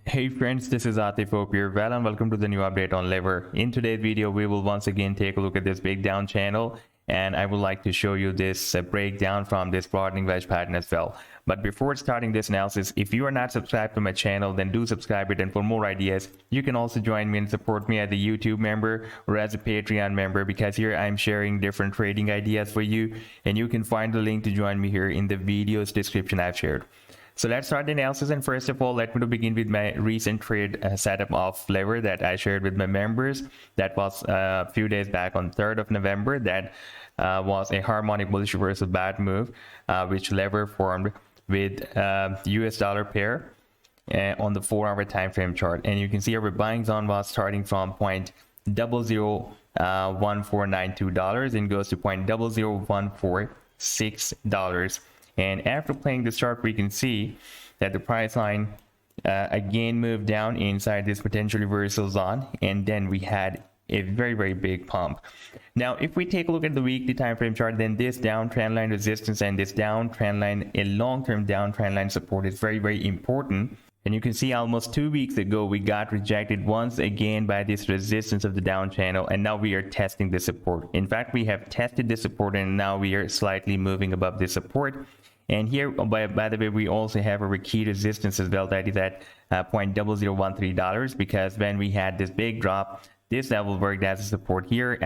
Hey friends, this is Atif Hope here. Well, and welcome to the new update on Lever. In today's video, we will once again take a look at this big down channel, and I would like to show you this breakdown from this broadening wedge pattern as well. But before starting this analysis, if you are not subscribed to my channel, then do subscribe it. And for more ideas, you can also join me and support me as a YouTube member or as a Patreon member, because here I'm sharing different trading ideas for you, and you can find the link to join me here in the video's description I've shared. So let's start the analysis, and first of all, let me begin with my recent trade setup of Lever that I shared with my members. That was a few days back on 3rd of November. That was a harmonic bullish reversal bad move, which Lever formed with US dollar pair on the 4-hour time frame chart. And you can see our buying zone was starting from $0.001492 and goes to $0.001460. And after playing this chart, we can see that the price line again moved down inside this potential reversal zone, and then we had a very big pump. Now, if we take a look at the weekly time frame chart, then this downtrend line resistance and this downtrend line, a long-term downtrend line support, is very important. And you can see almost 2 weeks ago, we got rejected once again by this resistance of the down channel, and now we are testing the support. In fact, we have tested the support, and now we are slightly moving above the support. And here, by the way, we also have a key resistance as well, that is at $0.0013, because when we had this big drop, this level worked as a support here,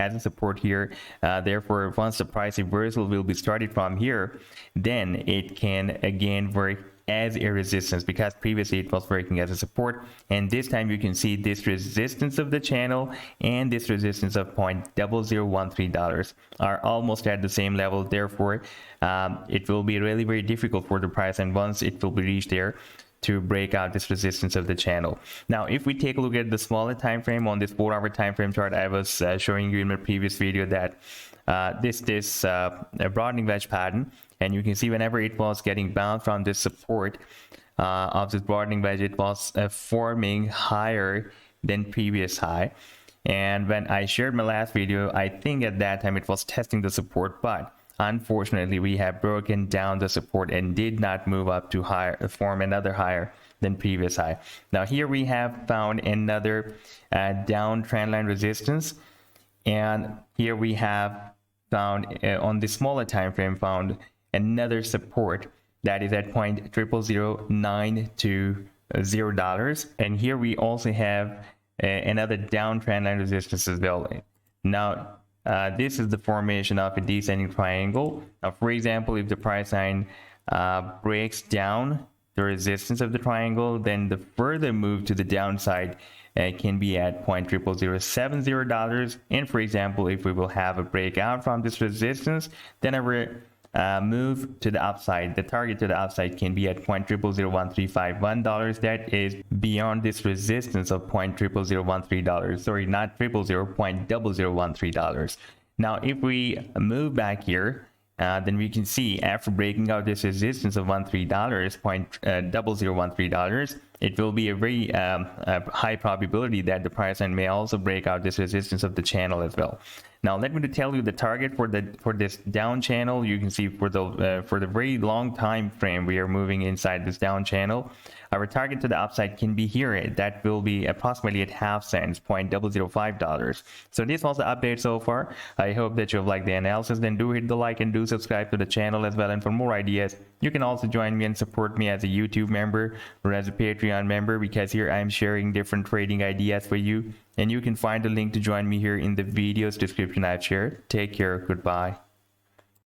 therefore, once the price reversal will be started from here, then it can again work as a resistance, because previously it was working as a support. And this time you can see this resistance of the channel and this resistance of $0.0013 are almost at the same level. Therefore, it will be really very difficult for the price, and once it will be reached there, to break out this resistance of the channel. Now, if we take a look at the smaller time frame on this 4-hour time frame chart, I was showing you in my previous video that this broadening wedge pattern, and you can see whenever it was getting bounced from this support of this broadening wedge, it was forming higher than previous high. And when I shared my last video, I think at that time it was testing the support, but unfortunately we have broken down the support and did not move up to form another higher than previous high. Now here we have found another downtrend line resistance, and here we have found on the smaller time frame found another support that is at $0.000920, and here we also have another downtrend line resistance as well. Now this is the formation of a descending triangle. Now, for example, if the price line breaks down the resistance of the triangle, then the further move to the downside can be at $0.0070. And for example, if we will have a breakout from this resistance, then our move to the upside, the target to the upside, can be at $0.001351. That is beyond this resistance of $0.0013. Sorry, not $0.0013. Now, if we move back here, then we can see after breaking out this resistance of $0.0013, it will be a very high probability that the price line may also break out this resistance of the channel as well. Now, let me tell you the target for this down channel. You can see for the very long time frame we are moving inside this down channel. Our target to the upside can be here. That will be approximately at half cents, $0.005. So this was the update so far. I hope that you have liked the analysis. Then do hit the like and do subscribe to the channel as well. And for more ideas, you can also join me and support me as a YouTube member or as a Patreon member, because here I'm sharing different trading ideas for you. And you can find the link to join me here in the video's description I've shared. Take care. Goodbye.